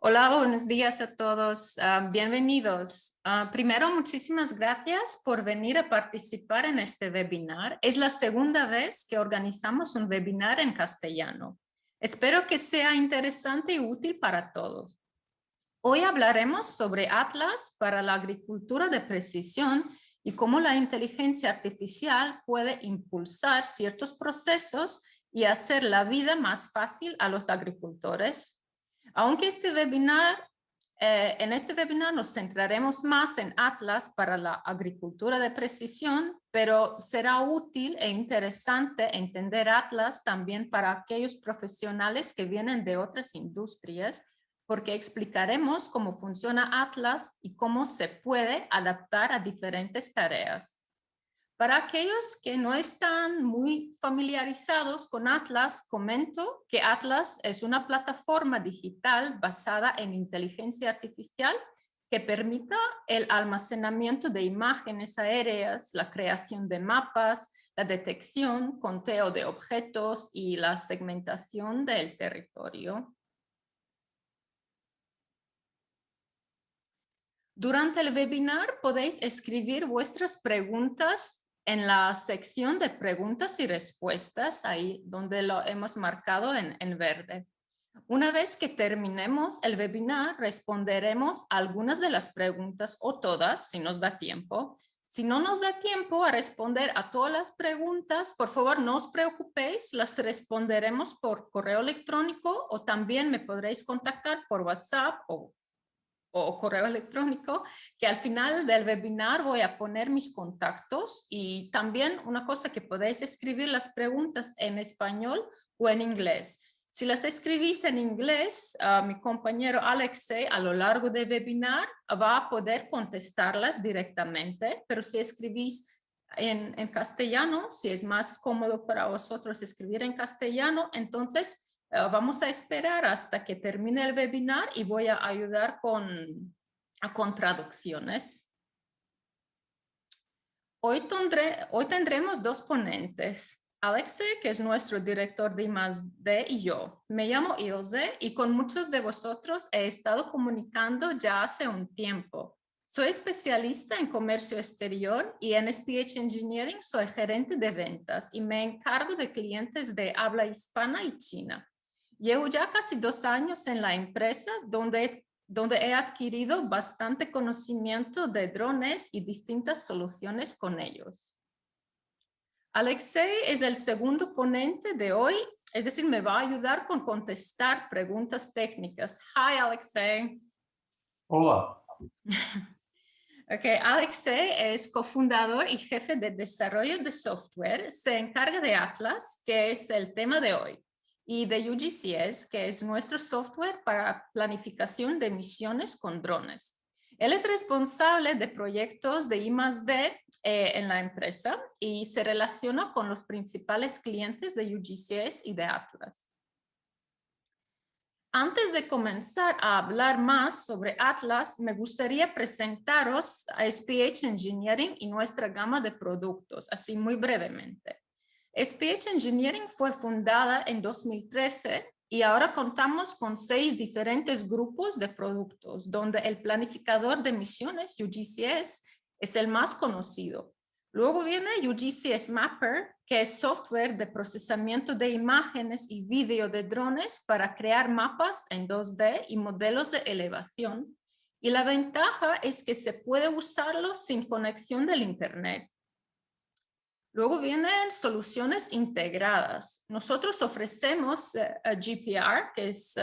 Hola, buenos días a todos. Bienvenidos. Primero, muchísimas gracias por venir a participar en este webinar. Es la segunda vez que organizamos un webinar en castellano. Espero que sea interesante y útil para todos. Hoy hablaremos sobre Atlas para la agricultura de precisión y cómo la inteligencia artificial puede impulsar ciertos procesos y hacer la vida más fácil a los agricultores. Aunque en este webinar nos centraremos más en Atlas para la agricultura de precisión, pero será útil e interesante entender Atlas también para aquellos profesionales que vienen de otras industrias, porque explicaremos cómo funciona Atlas y cómo se puede adaptar a diferentes tareas. Para aquellos que no están muy familiarizados con Atlas, comento que Atlas es una plataforma digital basada en inteligencia artificial que permita el almacenamiento de imágenes aéreas, la creación de mapas, la detección, conteo de objetos y la segmentación del territorio. Durante el webinar podéis escribir vuestras preguntas en la sección de preguntas y respuestas, ahí donde lo hemos marcado en verde. Una vez que terminemos el webinar, responderemos algunas de las preguntas o todas, si nos da tiempo. Si no nos da tiempo a responder a todas las preguntas, por favor no os preocupéis, las responderemos por correo electrónico o también me podréis contactar por WhatsApp o correo electrónico, que al final del webinar voy a poner mis contactos y también una cosa que podéis escribir las preguntas en español o en inglés. Si las escribís en inglés, mi compañero Alexei a lo largo del webinar va a poder contestarlas directamente, pero si escribís en castellano, si es más cómodo para vosotros escribir en castellano, entonces vamos a esperar hasta que termine el webinar y voy a ayudar con traducciones. Hoy tendremos dos ponentes. Alexei, que es nuestro director de I+D, y yo. Me llamo Ilse y con muchos de vosotros he estado comunicando ya hace un tiempo. Soy especialista en comercio exterior y en SPH Engineering soy gerente de ventas y me encargo de clientes de habla hispana y China. Llevo ya casi 2 años en la empresa donde he adquirido bastante conocimiento de drones y distintas soluciones con ellos. Alexei es el segundo ponente de hoy, es decir, me va a ayudar con contestar preguntas técnicas. Hi, Alexei. Hola. Okay, Alexei es cofundador y jefe de desarrollo de software. Se encarga de Atlas, que es el tema de hoy, y de UGCS, que es nuestro software para planificación de misiones con drones. Él es responsable de proyectos de I+D en la empresa y se relaciona con los principales clientes de UGCS y de Atlas. Antes de comenzar a hablar más sobre Atlas, me gustaría presentaros a SPH Engineering y nuestra gama de productos, así muy brevemente. SPH Engineering fue fundada en 2013 y ahora contamos con 6 diferentes grupos de productos, donde el planificador de misiones, UGCS, es el más conocido. Luego viene UGCS Mapper, que es software de procesamiento de imágenes y vídeo de drones para crear mapas en 2D y modelos de elevación. Y la ventaja es que se puede usarlo sin conexión del Internet. Luego vienen soluciones integradas. Nosotros ofrecemos GPR, que es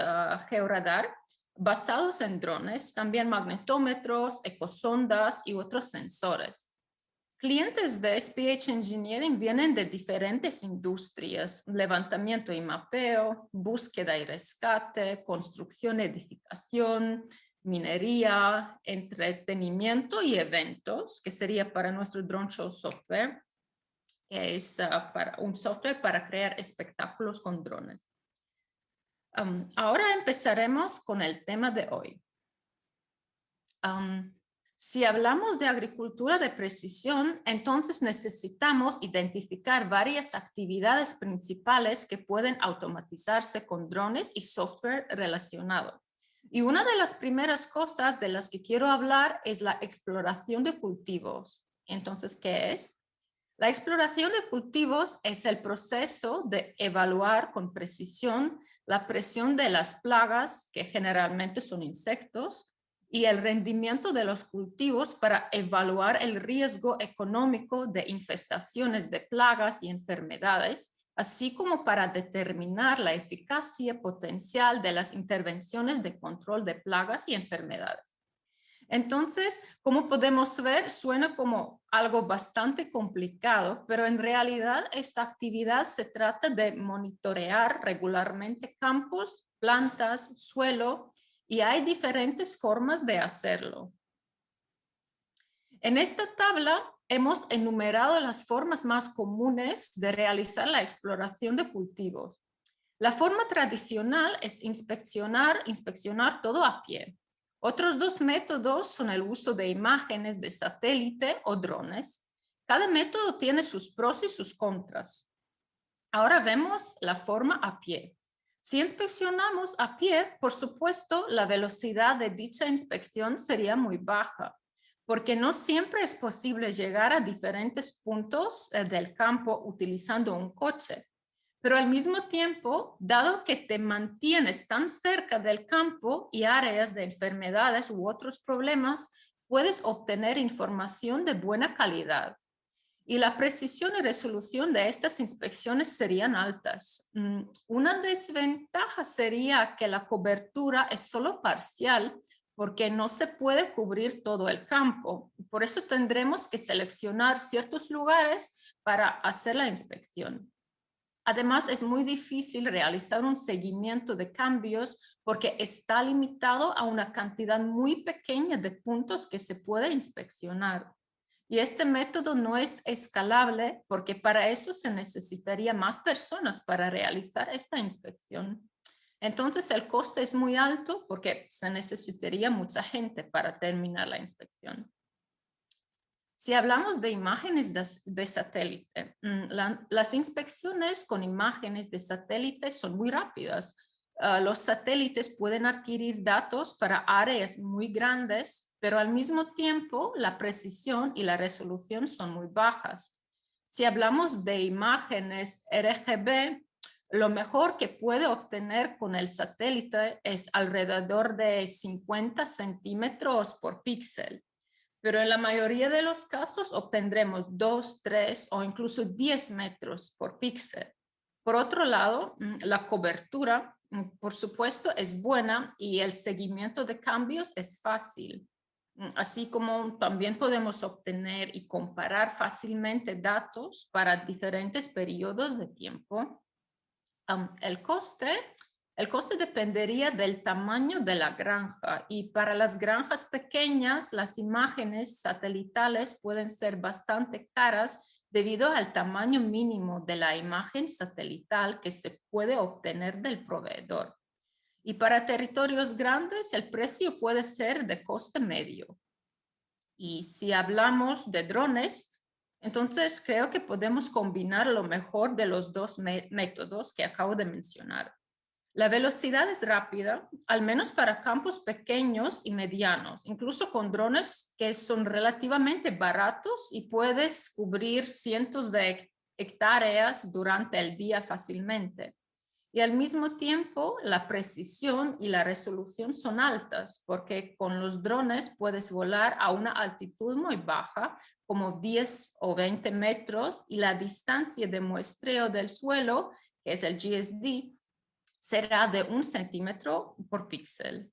georadar, basados en drones, también magnetómetros, ecosondas y otros sensores. Clientes de SPH Engineering vienen de diferentes industrias: levantamiento y mapeo, búsqueda y rescate, construcción, edificación, minería, entretenimiento y eventos, que sería para nuestro Drone Show Software, que es para un software para crear espectáculos con drones. Ahora empezaremos con el tema de hoy. Si hablamos de agricultura de precisión, entonces necesitamos identificar varias actividades principales que pueden automatizarse con drones y software relacionado. Y una de las primeras cosas de las que quiero hablar es la exploración de cultivos. Entonces, ¿qué es? La exploración de cultivos es el proceso de evaluar con precisión la presión de las plagas, que generalmente son insectos, y el rendimiento de los cultivos para evaluar el riesgo económico de infestaciones de plagas y enfermedades, así como para determinar la eficacia potencial de las intervenciones de control de plagas y enfermedades. Entonces, como podemos ver, suena como algo bastante complicado, pero en realidad esta actividad se trata de monitorear regularmente campos, plantas, suelo, y hay diferentes formas de hacerlo. En esta tabla hemos enumerado las formas más comunes de realizar la exploración de cultivos. La forma tradicional es inspeccionar todo a pie. Otros dos métodos son el uso de imágenes de satélite o drones. Cada método tiene sus pros y sus contras. Ahora vemos la forma a pie. Si inspeccionamos a pie, por supuesto, la velocidad de dicha inspección sería muy baja, porque no siempre es posible llegar a diferentes puntos del campo utilizando un coche. Pero al mismo tiempo, dado que te mantienes tan cerca del campo y áreas de enfermedades u otros problemas, puedes obtener información de buena calidad. Y la precisión y resolución de estas inspecciones serían altas. Una desventaja sería que la cobertura es solo parcial porque no se puede cubrir todo el campo. Por eso tendremos que seleccionar ciertos lugares para hacer la inspección. Además, es muy difícil realizar un seguimiento de cambios porque está limitado a una cantidad muy pequeña de puntos que se puede inspeccionar. Y este método no es escalable porque para eso se necesitaría más personas para realizar esta inspección. Entonces, el coste es muy alto porque se necesitaría mucha gente para terminar la inspección. Si hablamos de imágenes de satélite, las inspecciones con imágenes de satélite son muy rápidas. Los satélites pueden adquirir datos para áreas muy grandes, pero al mismo tiempo la precisión y la resolución son muy bajas. Si hablamos de imágenes RGB, lo mejor que puede obtener con el satélite es alrededor de 50 centímetros por píxel. Pero en la mayoría de los casos obtendremos 2, 3 o incluso 10 metros por píxel. Por otro lado, la cobertura, por supuesto, es buena y el seguimiento de cambios es fácil. Así como también podemos obtener y comparar fácilmente datos para diferentes periodos de tiempo. El coste dependería del tamaño de la granja y para las granjas pequeñas las imágenes satelitales pueden ser bastante caras debido al tamaño mínimo de la imagen satelital que se puede obtener del proveedor. Y para territorios grandes el precio puede ser de coste medio. Y si hablamos de drones, entonces creo que podemos combinar lo mejor de los dos métodos que acabo de mencionar. La velocidad es rápida, al menos para campos pequeños y medianos, incluso con drones que son relativamente baratos y puedes cubrir cientos de hectáreas durante el día fácilmente. Y al mismo tiempo, la precisión y la resolución son altas, porque con los drones puedes volar a una altitud muy baja, como 10 o 20 metros, y la distancia de muestreo del suelo, que es el GSD, será de 1 centímetro por píxel.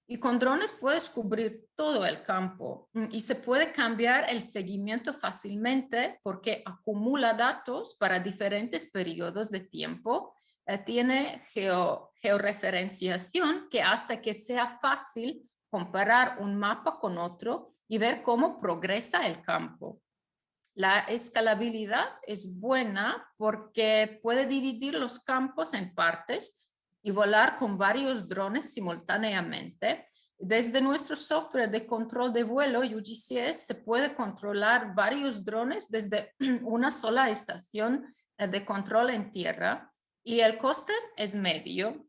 Y con drones puedes cubrir todo el campo y se puede cambiar el seguimiento fácilmente porque acumula datos para diferentes periodos de tiempo. Tiene georreferenciación que hace que sea fácil comparar un mapa con otro y ver cómo progresa el campo. La escalabilidad es buena porque puede dividir los campos en partes y volar con varios drones simultáneamente. Desde nuestro software de control de vuelo UGCS se puede controlar varios drones desde una sola estación de control en tierra y el coste es medio.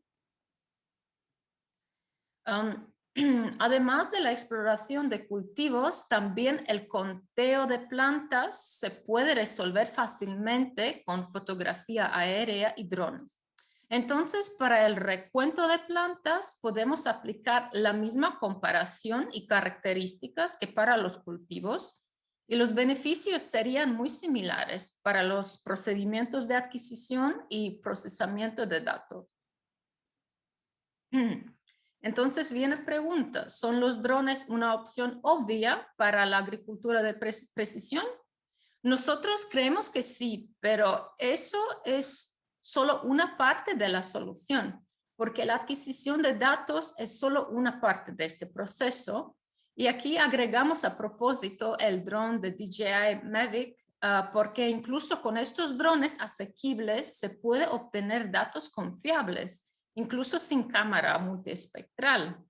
Um, Además de la exploración de cultivos, también el conteo de plantas se puede resolver fácilmente con fotografía aérea y drones. Entonces, para el recuento de plantas, podemos aplicar la misma comparación y características que para los cultivos, y los beneficios serían muy similares para los procedimientos de adquisición y procesamiento de datos. Entonces viene pregunta, ¿son los drones una opción obvia para la agricultura de precisión? Nosotros creemos que sí, pero eso es solo una parte de la solución, porque la adquisición de datos es solo una parte de este proceso. Y aquí agregamos a propósito el dron de DJI Mavic, porque incluso con estos drones asequibles se puede obtener datos confiables, incluso sin cámara multiespectral.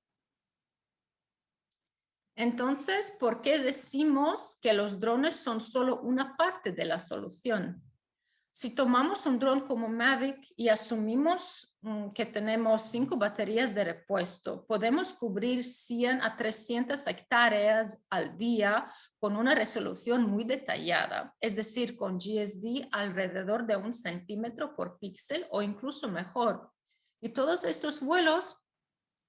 Entonces, ¿por qué decimos que los drones son solo una parte de la solución? Si tomamos un dron como Mavic y asumimos que tenemos 5 baterías de repuesto, podemos cubrir 100 a 300 hectáreas al día con una resolución muy detallada, es decir, con GSD alrededor de 1 centímetro por píxel o incluso mejor. Y todos estos vuelos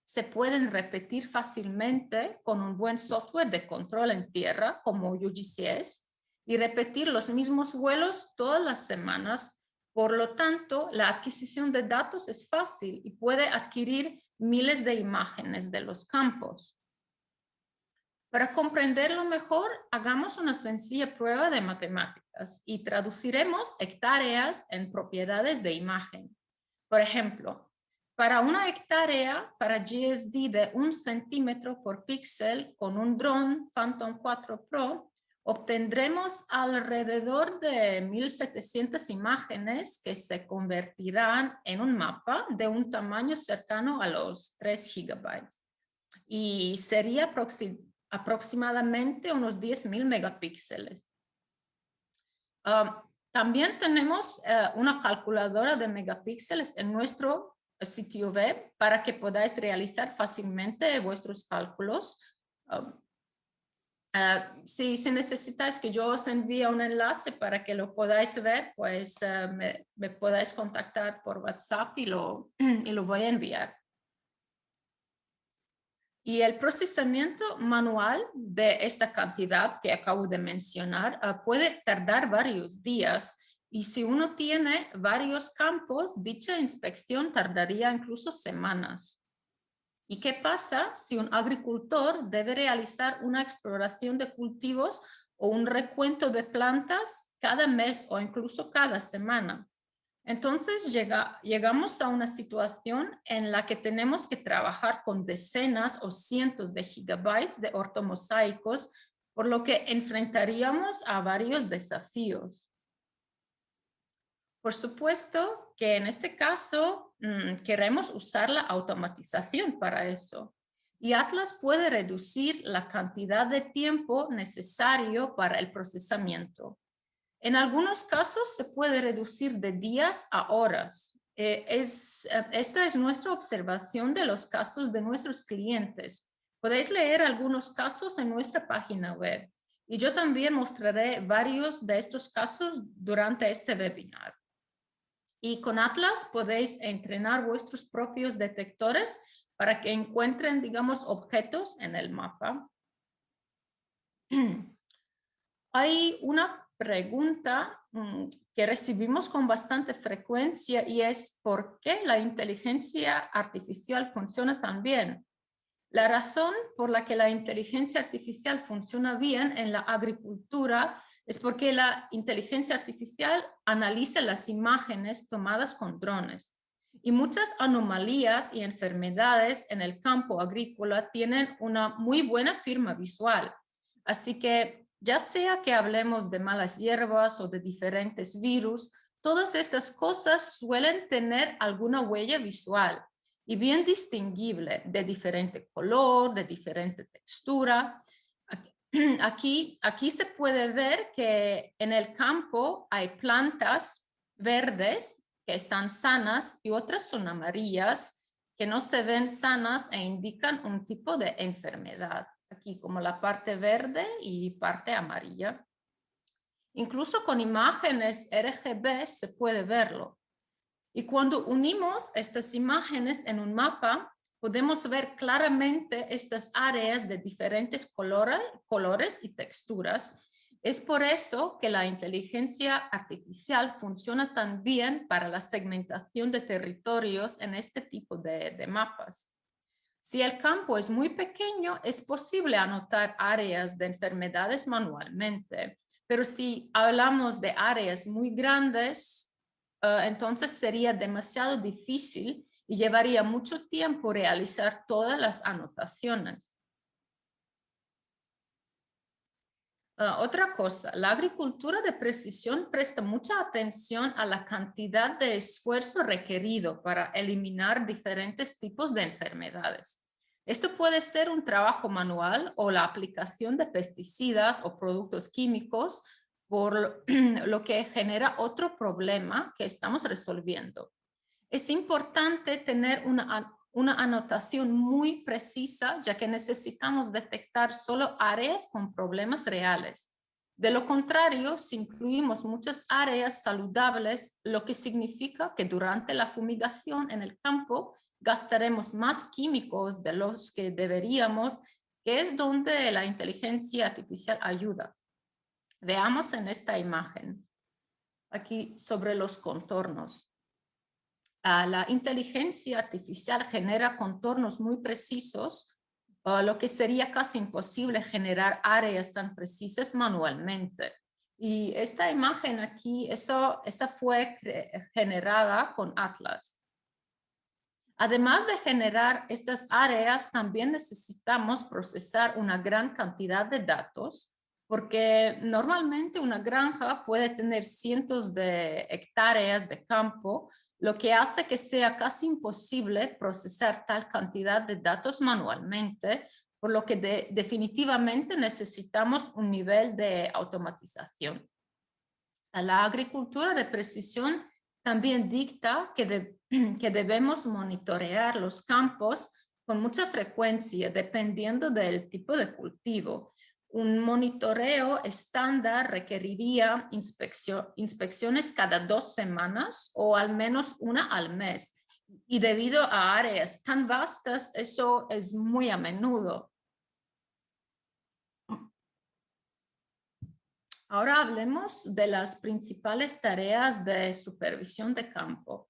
se pueden repetir fácilmente con un buen software de control en tierra como UGCS y repetir los mismos vuelos todas las semanas. Por lo tanto, la adquisición de datos es fácil y puede adquirir miles de imágenes de los campos. Para comprenderlo mejor, hagamos una sencilla prueba de matemáticas y traduciremos hectáreas en propiedades de imagen. Por ejemplo, para una hectárea, para GSD de 1 centímetro por píxel con un dron Phantom 4 Pro, obtendremos alrededor de 1,700 imágenes que se convertirán en un mapa de un tamaño cercano a los 3 gigabytes. Y sería aproximadamente unos 10,000 megapíxeles. También tenemos una calculadora de megapíxeles en nuestro sitio web para que podáis realizar fácilmente vuestros cálculos. Si necesitáis que yo os envíe un enlace para que lo podáis ver, pues me podáis contactar por WhatsApp y lo voy a enviar. Y el procesamiento manual de esta cantidad que acabo de mencionar puede tardar varios días, y si uno tiene varios campos, dicha inspección tardaría incluso semanas. ¿Y qué pasa si un agricultor debe realizar una exploración de cultivos o un recuento de plantas cada mes o incluso cada semana? Entonces llegamos a una situación en la que tenemos que trabajar con decenas o cientos de gigabytes de ortomosaicos, por lo que enfrentaríamos a varios desafíos. Por supuesto que en este caso queremos usar la automatización para eso. Y Atlas puede reducir la cantidad de tiempo necesario para el procesamiento. En algunos casos se puede reducir de días a horas. Esta es nuestra observación de los casos de nuestros clientes. Podéis leer algunos casos en nuestra página web. Y yo también mostraré varios de estos casos durante este webinar. Y con Atlas podéis entrenar vuestros propios detectores para que encuentren, digamos, objetos en el mapa. Hay una pregunta que recibimos con bastante frecuencia, y es ¿por qué la inteligencia artificial funciona tan bien? La razón por la que la inteligencia artificial funciona bien en la agricultura es porque la inteligencia artificial analiza las imágenes tomadas con drones, y muchas anomalías y enfermedades en el campo agrícola tienen una muy buena firma visual. Así que ya sea que hablemos de malas hierbas o de diferentes virus, todas estas cosas suelen tener alguna huella visual y bien distinguible, de diferente color, de diferente textura. Aquí se puede ver que en el campo hay plantas verdes que están sanas y otras son amarillas, que no se ven sanas e indican un tipo de enfermedad. Aquí como la parte verde y parte amarilla. Incluso con imágenes RGB se puede verlo. Y cuando unimos estas imágenes en un mapa, podemos ver claramente estas áreas de diferentes colores y texturas. Es por eso que la inteligencia artificial funciona tan bien para la segmentación de territorios en este tipo de mapas. Si el campo es muy pequeño, es posible anotar áreas de enfermedades manualmente, pero si hablamos de áreas muy grandes, entonces sería demasiado difícil y llevaría mucho tiempo realizar todas las anotaciones. Otra cosa, la agricultura de precisión presta mucha atención a la cantidad de esfuerzo requerido para eliminar diferentes tipos de enfermedades. Esto puede ser un trabajo manual o la aplicación de pesticidas o productos químicos, por lo que genera otro problema que estamos resolviendo. Es importante tener una anotación muy precisa, ya que necesitamos detectar solo áreas con problemas reales. De lo contrario, si incluimos muchas áreas saludables, lo que significa que durante la fumigación en el campo gastaremos más químicos de los que deberíamos, que es donde la inteligencia artificial ayuda. Veamos en esta imagen, aquí sobre los contornos. La inteligencia artificial genera contornos muy precisos, lo que sería casi imposible generar áreas tan precisas manualmente. Y esta imagen aquí, esa fue generada con Atlas. Además de generar estas áreas, también necesitamos procesar una gran cantidad de datos, porque normalmente una granja puede tener cientos de hectáreas de campo, lo que hace que sea casi imposible procesar tal cantidad de datos manualmente, por lo que definitivamente necesitamos un nivel de automatización. La agricultura de precisión también dicta que debemos monitorear los campos con mucha frecuencia dependiendo del tipo de cultivo. Un monitoreo estándar requeriría inspecciones cada 2 semanas o al menos una al mes. Y debido a áreas tan vastas, eso es muy a menudo. Ahora hablemos de las principales tareas de supervisión de campo.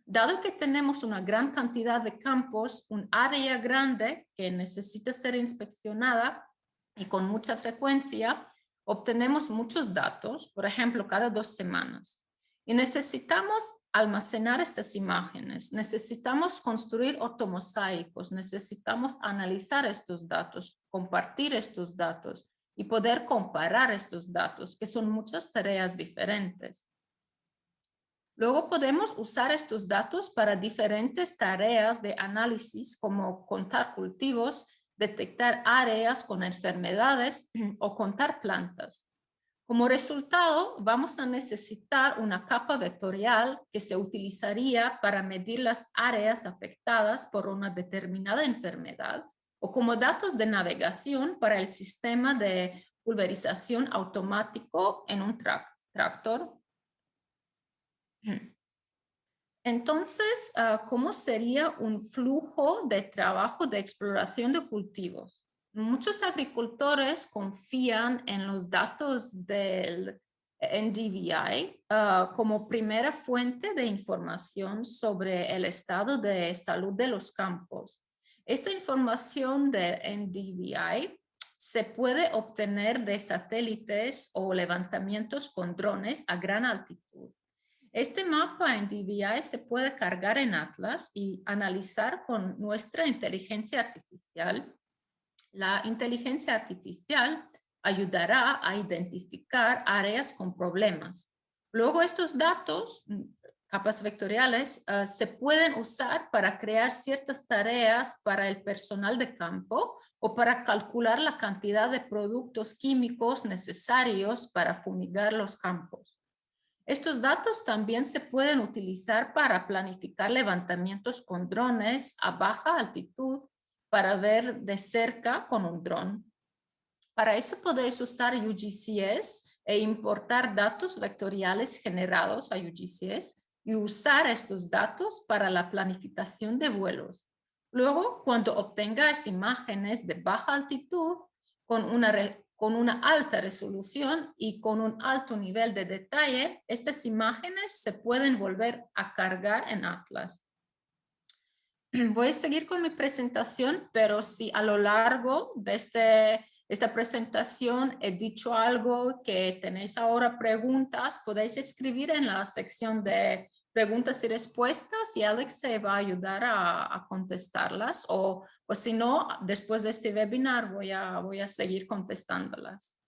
Dado que tenemos una gran cantidad de campos, un área grande que necesita ser inspeccionada y con mucha frecuencia, obtenemos muchos datos, por ejemplo, cada 2 semanas. Y necesitamos almacenar estas imágenes, necesitamos construir ortomosaicos, necesitamos analizar estos datos, compartir estos datos y poder comparar estos datos, que son muchas tareas diferentes. Luego podemos usar estos datos para diferentes tareas de análisis, como contar cultivos, detectar áreas con enfermedades o contar plantas. Como resultado, vamos a necesitar una capa vectorial que se utilizaría para medir las áreas afectadas por una determinada enfermedad o como datos de navegación para el sistema de pulverización automático en un tractor. Entonces, ¿cómo sería un flujo de trabajo de exploración de cultivos? Muchos agricultores confían en los datos del NDVI como primera fuente de información sobre el estado de salud de los campos. Esta información del NDVI se puede obtener de satélites o levantamientos con drones a gran altitud. Este mapa en DVI se puede cargar en Atlas y analizar con nuestra inteligencia artificial. La inteligencia artificial ayudará a identificar áreas con problemas. Luego estos datos, capas vectoriales, se pueden usar para crear ciertas tareas para el personal de campo o para calcular la cantidad de productos químicos necesarios para fumigar los campos. Estos datos también se pueden utilizar para planificar levantamientos con drones a baja altitud para ver de cerca con un dron. Para eso podéis usar UGCS e importar datos vectoriales generados a UGCS y usar estos datos para la planificación de vuelos. Luego, cuando obtengáis imágenes de baja altitud con una alta resolución y con un alto nivel de detalle, estas imágenes se pueden volver a cargar en Atlas. Voy a seguir con mi presentación, pero si a lo largo de esta presentación he dicho algo que tenéis ahora preguntas, podéis escribir en la sección de preguntas y respuestas y Alex se va a ayudar a contestarlas o si no, después de este webinar voy a seguir contestándolas.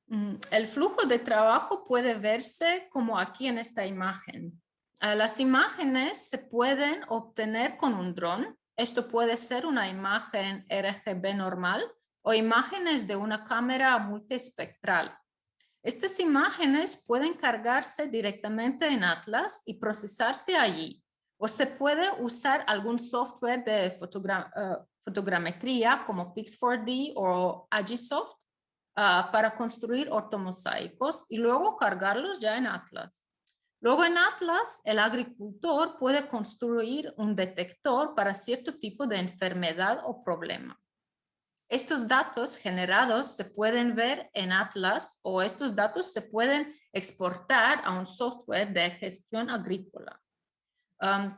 El flujo de trabajo puede verse como aquí en esta imagen. Las imágenes se pueden obtener con un dron. Esto puede ser una imagen RGB normal o imágenes de una cámara multiespectral. Estas imágenes pueden cargarse directamente en Atlas y procesarse allí. O se puede usar algún software de fotogrametría como Pix4D o Agisoft para construir ortomosaicos y luego cargarlos ya en Atlas. Luego en Atlas, el agricultor puede construir un detector para cierto tipo de enfermedad o problema. Estos datos generados se pueden ver en Atlas o estos datos se pueden exportar a un software de gestión agrícola.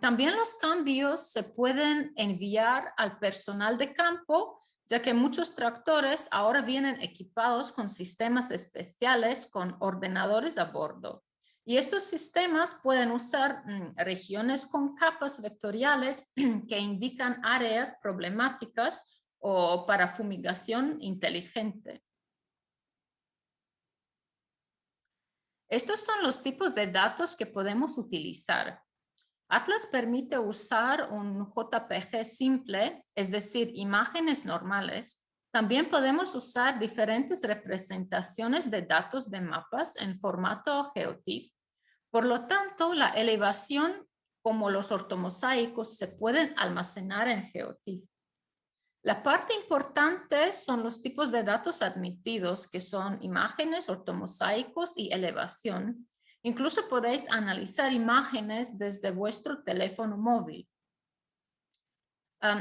También los cambios se pueden enviar al personal de campo, ya que muchos tractores ahora vienen equipados con sistemas especiales con ordenadores a bordo. Y estos sistemas pueden usar regiones con capas vectoriales que indican áreas problemáticas o para fumigación inteligente. Estos son los tipos de datos que podemos utilizar. Atlas permite usar un JPG simple, es decir, imágenes normales. También podemos usar diferentes representaciones de datos de mapas en formato GeoTIFF. Por lo tanto, la elevación como los ortomosaicos se pueden almacenar en GeoTIFF. La parte importante son los tipos de datos admitidos, que son imágenes, ortomosaicos y elevación. Incluso podéis analizar imágenes desde vuestro teléfono móvil.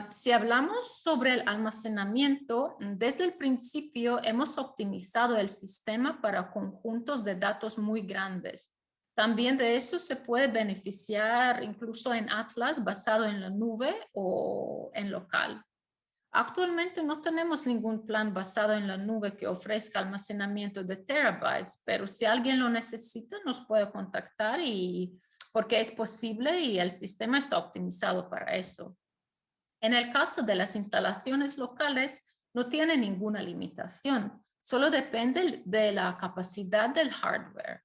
Si hablamos sobre el almacenamiento, desde el principio hemos optimizado el sistema para conjuntos de datos muy grandes. También de eso se puede beneficiar incluso en Atlas basado en la nube o en local. Actualmente no tenemos ningún plan basado en la nube que ofrezca almacenamiento de terabytes, pero si alguien lo necesita nos puede contactar porque es posible y el sistema está optimizado para eso. En el caso de las instalaciones locales no tiene ninguna limitación, solo depende de la capacidad del hardware.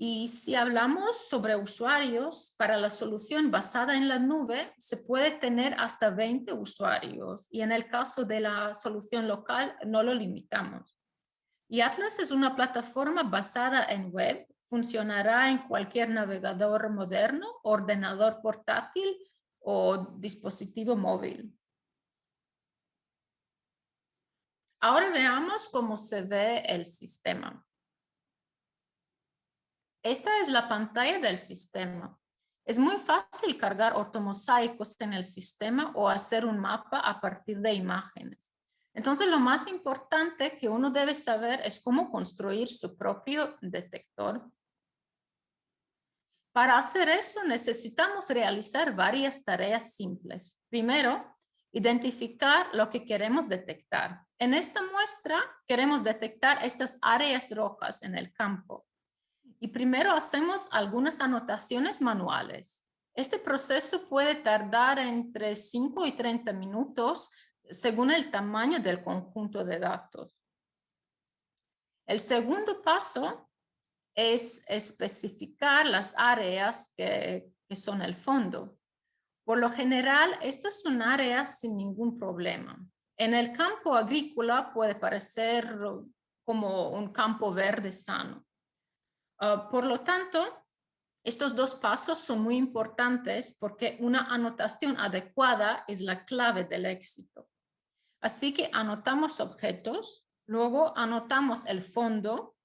Y si hablamos sobre usuarios, para la solución basada en la nube se puede tener hasta 20 usuarios y en el caso de la solución local no lo limitamos. Y Atlas es una plataforma basada en web, funcionará en cualquier navegador moderno, ordenador portátil o dispositivo móvil. Ahora veamos cómo se ve el sistema. Esta es la pantalla del sistema. Es muy fácil cargar ortomosaicos en el sistema o hacer un mapa a partir de imágenes. Entonces, lo más importante que uno debe saber es cómo construir su propio detector. Para hacer eso, necesitamos realizar varias tareas simples. Primero, identificar lo que queremos detectar. En esta muestra, queremos detectar estas áreas rojas en el campo. Y primero hacemos algunas anotaciones manuales. Este proceso puede tardar entre 5 y 30 minutos según el tamaño del conjunto de datos. El segundo paso es especificar las áreas que son el fondo. Por lo general, estas son áreas sin ningún problema. En el campo agrícola puede parecer como un campo verde sano. Por lo tanto, estos dos pasos son muy importantes porque una anotación adecuada es la clave del éxito. Así que anotamos objetos, luego anotamos el fondo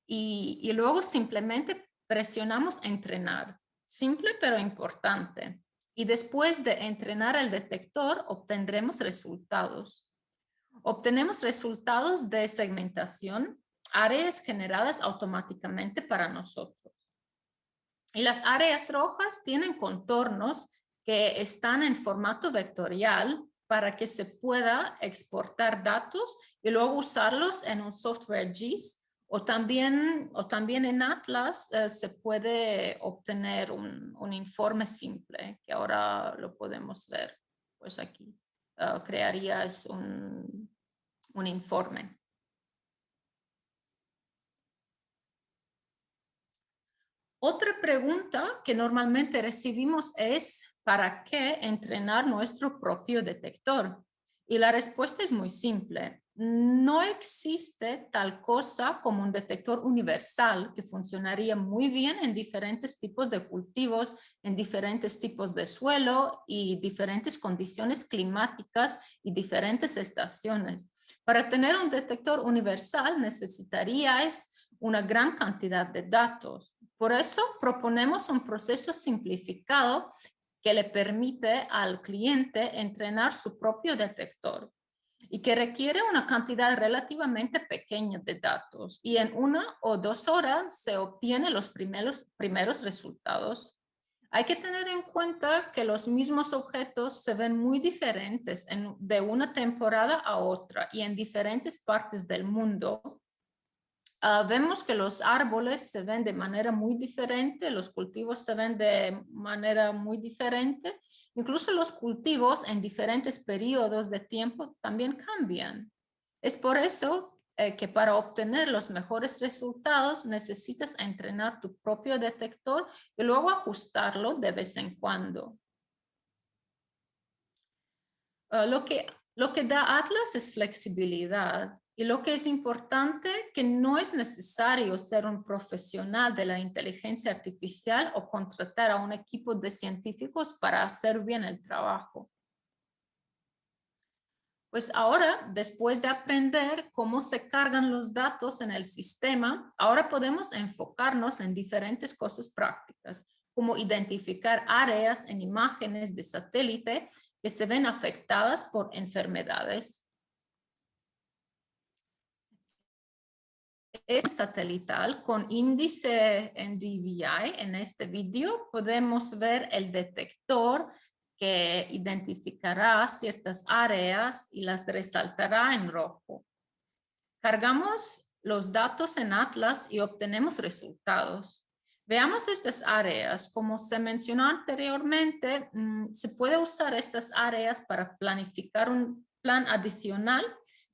y luego simplemente presionamos entrenar. Simple pero importante. Y después de entrenar el detector, obtendremos resultados. Obtenemos resultados de segmentación, áreas generadas automáticamente para nosotros. Y las áreas rojas tienen contornos que están en formato vectorial para que se pueda exportar datos y luego usarlos en un software GIS o también en Atlas se puede obtener un informe simple que ahora lo podemos ver. Pues aquí crearías un informe. Otra pregunta que normalmente recibimos es, ¿para qué entrenar nuestro propio detector? Y la respuesta es muy simple. No existe tal cosa como un detector universal que funcionaría muy bien en diferentes tipos de cultivos, en diferentes tipos de suelo y diferentes condiciones climáticas y diferentes estaciones. Para tener un detector universal necesitaríais una gran cantidad de datos. Por eso proponemos un proceso simplificado que le permite al cliente entrenar su propio detector y que requiere una cantidad relativamente pequeña de datos y en 1 o 2 horas se obtienen los primeros resultados. Hay que tener en cuenta que los mismos objetos se ven muy diferentes de una temporada a otra y en diferentes partes del mundo. Vemos que los árboles se ven de manera muy diferente, los cultivos se ven de manera muy diferente, incluso los cultivos en diferentes periodos de tiempo también cambian. Es por eso que para obtener los mejores resultados necesitas entrenar tu propio detector y luego ajustarlo de vez en cuando. Lo que da Atlas es flexibilidad y lo que es importante que no es necesario ser un profesional de la inteligencia artificial o contratar a un equipo de científicos para hacer bien el trabajo. Pues ahora, después de aprender cómo se cargan los datos en el sistema, ahora podemos enfocarnos en diferentes cosas prácticas, como identificar áreas en imágenes de satélite que se ven afectadas por enfermedades. Es satelital con índice en DVI. En este vídeo podemos ver el detector que identificará ciertas áreas y las resaltará en rojo. Cargamos los datos en Atlas y obtenemos resultados. Veamos estas áreas. Como se mencionó anteriormente, se puede usar estas áreas para planificar un plan adicional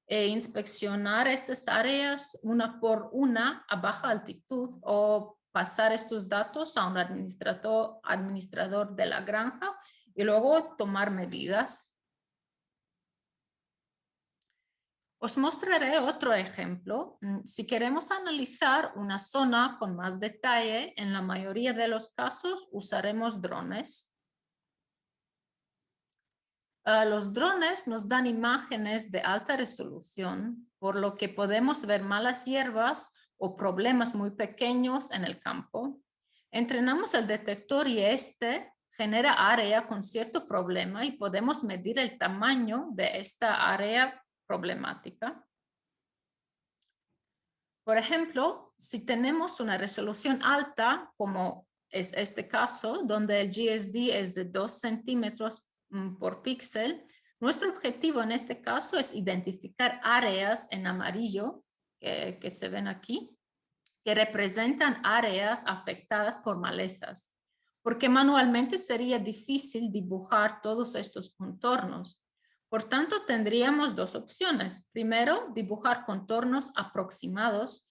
e inspeccionar estas áreas una por una a baja altitud o pasar estos datos a un administrador de la granja y luego tomar medidas. Os mostraré otro ejemplo. Si queremos analizar una zona con más detalle, en la mayoría de los casos usaremos drones. Los drones nos dan imágenes de alta resolución, por lo que podemos ver malas hierbas o problemas muy pequeños en el campo. Entrenamos el detector y este genera área con cierto problema y podemos medir el tamaño de esta área problemática. Por ejemplo, si tenemos una resolución alta, como es este caso, donde el GSD es de 2 centímetros por píxel, nuestro objetivo en este caso es identificar áreas en amarillo que se ven aquí, que representan áreas afectadas por malezas, porque manualmente sería difícil dibujar todos estos contornos. Por tanto, tendríamos dos opciones. Primero, dibujar contornos aproximados,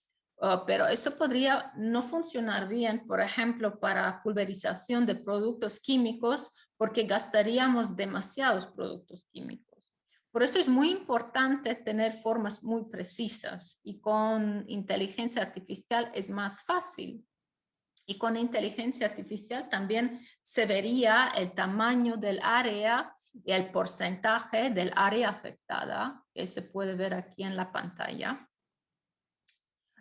pero eso podría no funcionar bien, por ejemplo, para pulverización de productos químicos, porque gastaríamos demasiados productos químicos. Por eso es muy importante tener formas muy precisas y con inteligencia artificial es más fácil. Y con inteligencia artificial también se vería el tamaño del área y el porcentaje del área afectada, que se puede ver aquí en la pantalla.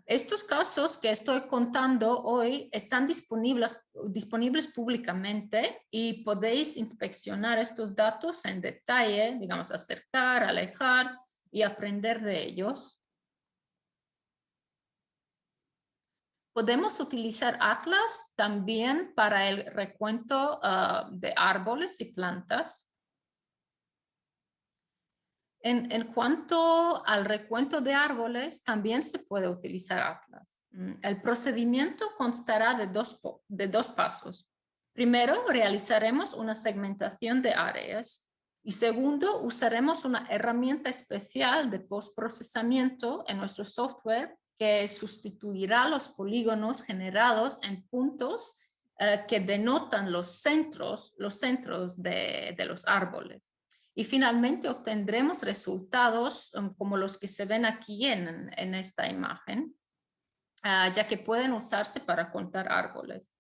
Estos casos que estoy contando hoy están disponibles públicamente y podéis inspeccionar estos datos en detalle, digamos, acercar, alejar y aprender de ellos. Podemos utilizar Atlas también para el recuento de árboles y plantas. En cuanto al recuento de árboles, también se puede utilizar Atlas. El procedimiento constará de dos pasos. Primero, realizaremos una segmentación de áreas. Y segundo, usaremos una herramienta especial de postprocesamiento en nuestro software que sustituirá los polígonos generados en puntos que denotan los centros de los árboles. Y finalmente obtendremos resultados como los que se ven aquí en esta imagen, ya que pueden usarse para contar árboles.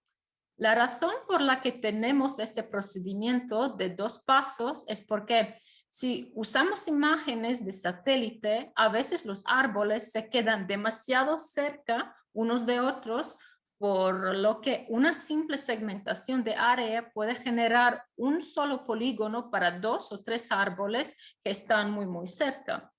La razón por la que tenemos este procedimiento de dos pasos es porque si usamos imágenes de satélite, a veces los árboles se quedan demasiado cerca unos de otros, por lo que una simple segmentación de área puede generar un solo polígono para 2 o 3 árboles que están muy cerca.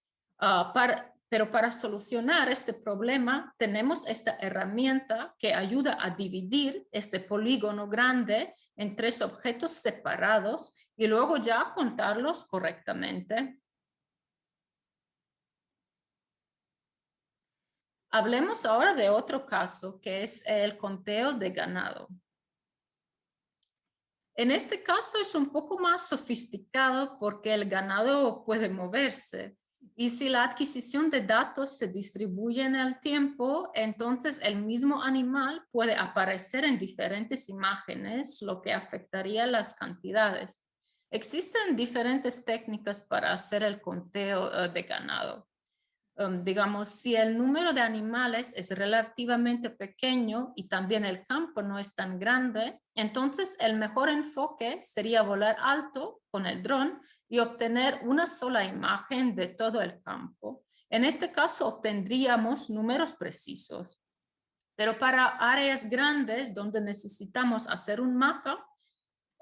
Pero para solucionar este problema tenemos esta herramienta que ayuda a dividir este polígono grande en 3 objetos separados y luego ya contarlos correctamente. Hablemos ahora de otro caso, que es el conteo de ganado. En este caso es un poco más sofisticado porque el ganado puede moverse. Y si la adquisición de datos se distribuye en el tiempo, entonces el mismo animal puede aparecer en diferentes imágenes, lo que afectaría las cantidades. Existen diferentes técnicas para hacer el conteo de ganado. Digamos, si el número de animales es relativamente pequeño y también el campo no es tan grande, entonces el mejor enfoque sería volar alto con el dron y obtener una sola imagen de todo el campo. En este caso obtendríamos números precisos. Pero para áreas grandes donde necesitamos hacer un mapa,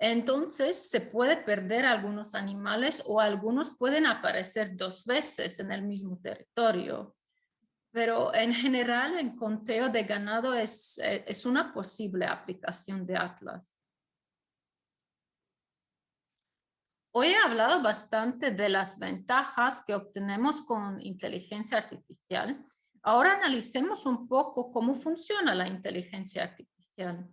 entonces se puede perder algunos animales o algunos pueden aparecer 2 veces en el mismo territorio. Pero en general el conteo de ganado es una posible aplicación de Atlas. Hoy he hablado bastante de las ventajas que obtenemos con inteligencia artificial. Ahora analicemos un poco cómo funciona la inteligencia artificial.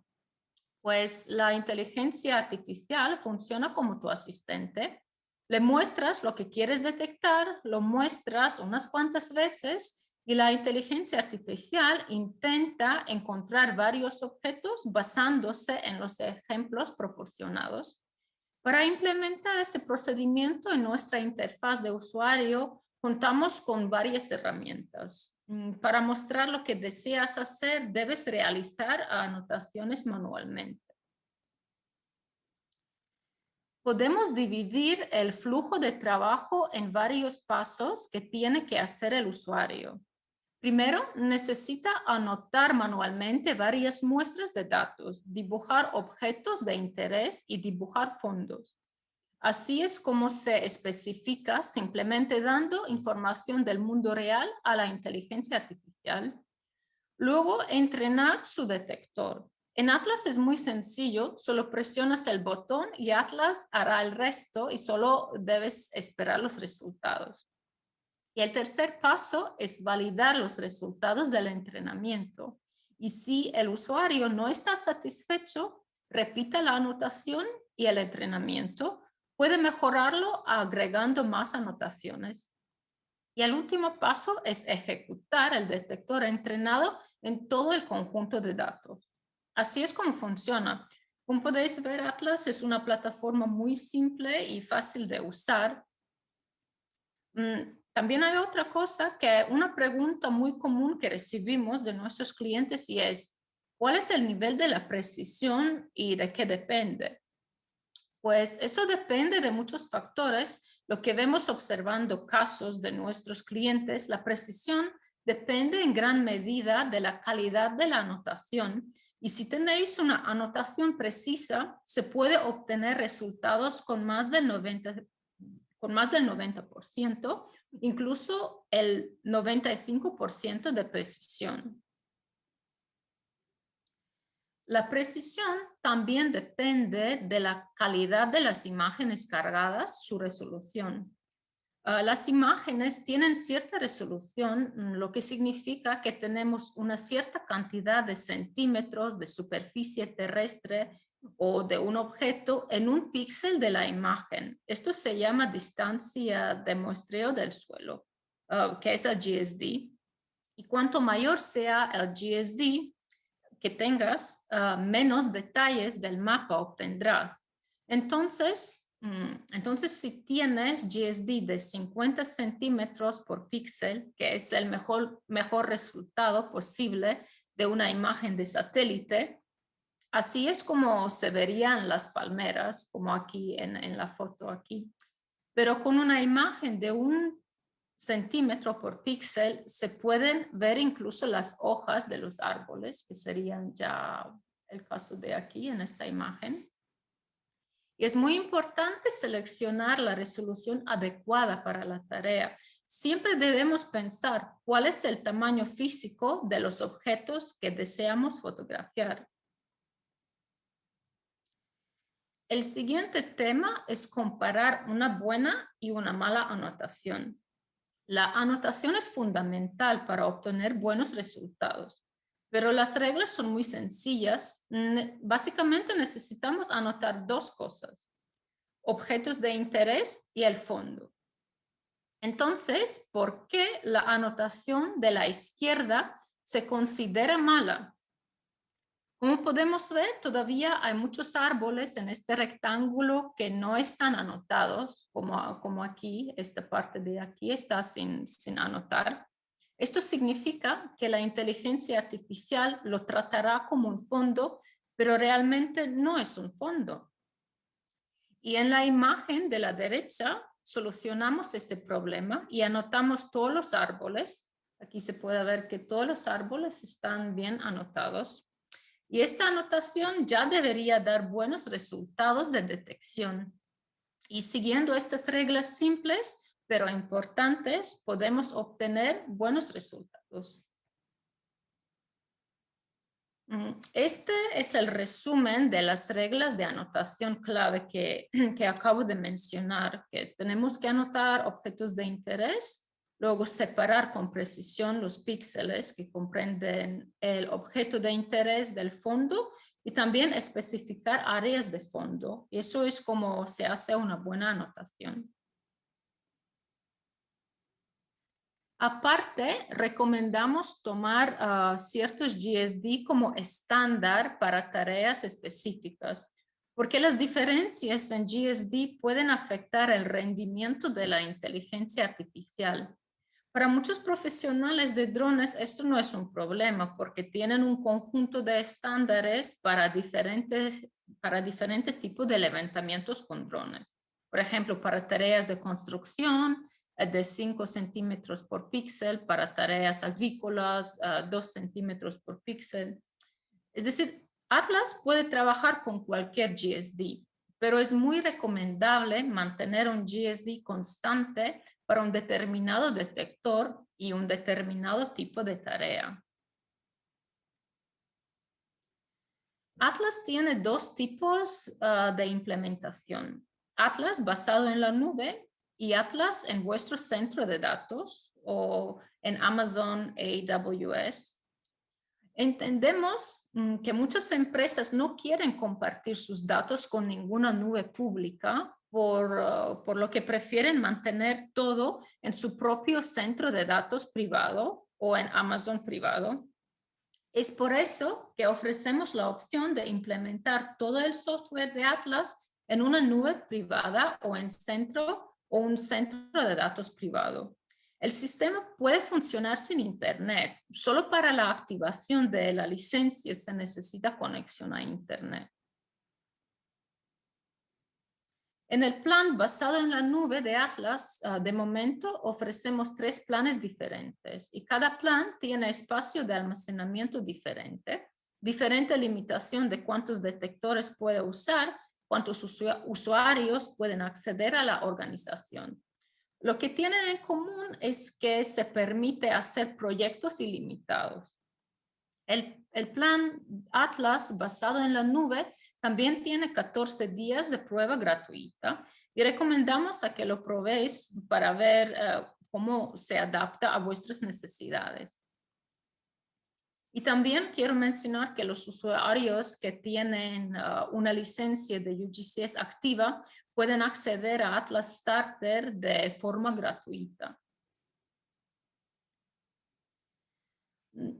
Pues la inteligencia artificial funciona como tu asistente. Le muestras lo que quieres detectar, lo muestras unas cuantas veces y la inteligencia artificial intenta encontrar varios objetos basándose en los ejemplos proporcionados. Para implementar este procedimiento en nuestra interfaz de usuario, contamos con varias herramientas. Para mostrar lo que deseas hacer, debes realizar anotaciones manualmente. Podemos dividir el flujo de trabajo en varios pasos que tiene que hacer el usuario. Primero, necesita anotar manualmente varias muestras de datos, dibujar objetos de interés y dibujar fondos. Así es como se especifica simplemente dando información del mundo real a la inteligencia artificial. Luego, entrenar su detector. En Atlas es muy sencillo, solo presionas el botón y Atlas hará el resto y solo debes esperar los resultados. Y el tercer paso es validar los resultados del entrenamiento. Y si el usuario no está satisfecho, repita la anotación y el entrenamiento. Puede mejorarlo agregando más anotaciones. Y el último paso es ejecutar el detector entrenado en todo el conjunto de datos. Así es como funciona. Como podéis ver, Atlas es una plataforma muy simple y fácil de usar. También hay otra cosa, que una pregunta muy común que recibimos de nuestros clientes y es, ¿cuál es el nivel de la precisión y de qué depende? Pues eso depende de muchos factores. Lo que vemos observando casos de nuestros clientes, la precisión depende en gran medida de la calidad de la anotación. Y si tenéis una anotación precisa, se puede obtener resultados con más del 90%, incluso el 95% de precisión. La precisión también depende de la calidad de las imágenes cargadas, su resolución. Las imágenes tienen cierta resolución, lo que significa que tenemos una cierta cantidad de centímetros de superficie terrestre o de un objeto en un píxel de la imagen. Esto se llama distancia de muestreo del suelo, que es el GSD. Y cuanto mayor sea el GSD que tengas, menos detalles del mapa obtendrás. Entonces, si tienes GSD de 50 centímetros por píxel, que es el mejor resultado posible de una imagen de satélite, así es como se verían las palmeras, como aquí en la foto aquí. Pero con una imagen de 1 centímetro por píxel se pueden ver incluso las hojas de los árboles, que serían ya el caso de aquí en esta imagen. Y es muy importante seleccionar la resolución adecuada para la tarea. Siempre debemos pensar cuál es el tamaño físico de los objetos que deseamos fotografiar. El siguiente tema es comparar una buena y una mala anotación. La anotación es fundamental para obtener buenos resultados, pero las reglas son muy sencillas. Básicamente necesitamos anotar 2 cosas: objetos de interés y el fondo. Entonces, ¿por qué la anotación de la izquierda se considera mala? Como podemos ver, todavía hay muchos árboles en este rectángulo que no están anotados, como aquí, esta parte de aquí está sin anotar. Esto significa que la inteligencia artificial lo tratará como un fondo, pero realmente no es un fondo. Y en la imagen de la derecha solucionamos este problema y anotamos todos los árboles. Aquí se puede ver que todos los árboles están bien anotados. Y esta anotación ya debería dar buenos resultados de detección. Y siguiendo estas reglas simples, pero importantes, podemos obtener buenos resultados. Este es el resumen de las reglas de anotación clave que acabo de mencionar, que tenemos que anotar objetos de interés, luego separar con precisión los píxeles que comprenden el objeto de interés del fondo y también especificar áreas de fondo. Y eso es como se hace una buena anotación. Aparte, recomendamos tomar ciertos GSD como estándar para tareas específicas, porque las diferencias en GSD pueden afectar el rendimiento de la inteligencia artificial. Para muchos profesionales de drones esto no es un problema porque tienen un conjunto de estándares para diferentes tipos de levantamientos con drones. Por ejemplo, para tareas de construcción, de 5 centímetros por píxel, para tareas agrícolas, 2 centímetros por píxel. Es decir, Atlas puede trabajar con cualquier GSD, pero es muy recomendable mantener un GSD constante para un determinado detector y un determinado tipo de tarea. Atlas tiene 2 tipos de implementación. Atlas basado en la nube y Atlas en vuestro centro de datos o en Amazon AWS. Entendemos que muchas empresas no quieren compartir sus datos con ninguna nube pública, por lo que prefieren mantener todo en su propio centro de datos privado o en Amazon privado. Es por eso que ofrecemos la opción de implementar todo el software de Atlas en una nube privada o en centro o un centro de datos privado. El sistema puede funcionar sin Internet. Solo para la activación de la licencia se necesita conexión a Internet. En el plan basado en la nube de Atlas, de momento ofrecemos 3 planes diferentes y cada plan tiene espacio de almacenamiento diferente, diferente limitación de cuántos detectores puede usar, cuántos usuarios pueden acceder a la organización. Lo que tienen en común es que se permite hacer proyectos ilimitados. El plan Atlas basado en la nube también tiene 14 días de prueba gratuita y recomendamos a que lo probéis para ver cómo se adapta a vuestras necesidades. Y también quiero mencionar que los usuarios que tienen una licencia de UGCS activa pueden acceder a Atlas Starter de forma gratuita.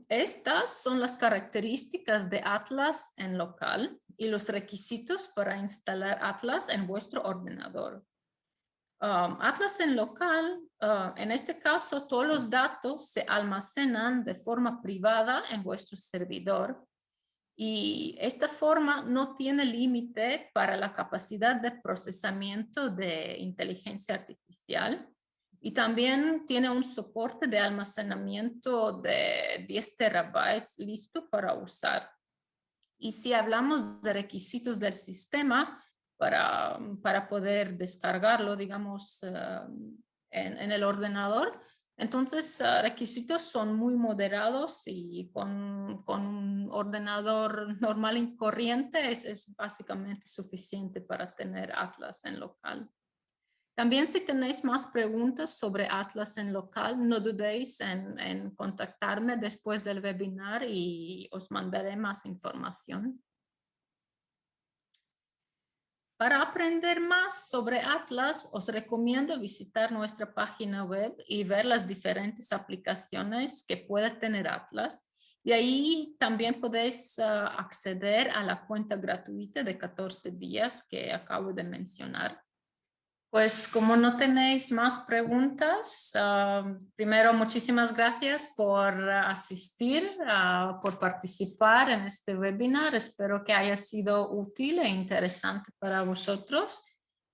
Estas son las características de Atlas en local y los requisitos para instalar Atlas en vuestro ordenador. Atlas en local, en este caso, todos los datos se almacenan de forma privada en vuestro servidor y esta forma no tiene límite para la capacidad de procesamiento de inteligencia artificial. Y también tiene un soporte de almacenamiento de 10 terabytes listo para usar. Y si hablamos de requisitos del sistema para poder descargarlo, digamos, en el ordenador, entonces requisitos son muy moderados y con un ordenador normal y corriente es básicamente suficiente para tener Atlas en local. También si tenéis más preguntas sobre Atlas en local, no dudéis en contactarme después del webinar y os mandaré más información. Para aprender más sobre Atlas, os recomiendo visitar nuestra página web y ver las diferentes aplicaciones que puede tener Atlas. Y ahí también podéis acceder a la cuenta gratuita de 14 días que acabo de mencionar. Pues como no tenéis más preguntas, primero muchísimas gracias por asistir, por participar en este webinar. Espero que haya sido útil e interesante para vosotros.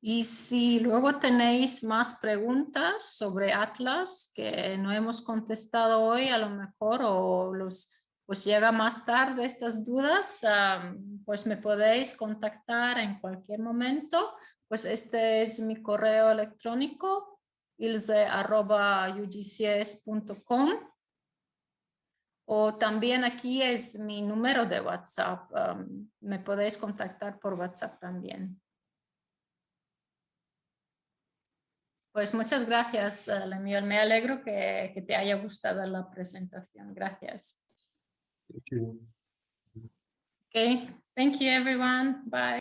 Y si luego tenéis más preguntas sobre Atlas que no hemos contestado hoy a lo mejor o pues llega más tarde estas dudas, pues me podéis contactar en cualquier momento. Pues este es mi correo electrónico, ilse@ugcs.com. O también aquí es mi número de WhatsApp. Me podéis contactar por WhatsApp también. Pues muchas gracias, Lemuel. Me alegro que te haya gustado la presentación. Gracias. Thank you. Okay, thank you everyone. Bye.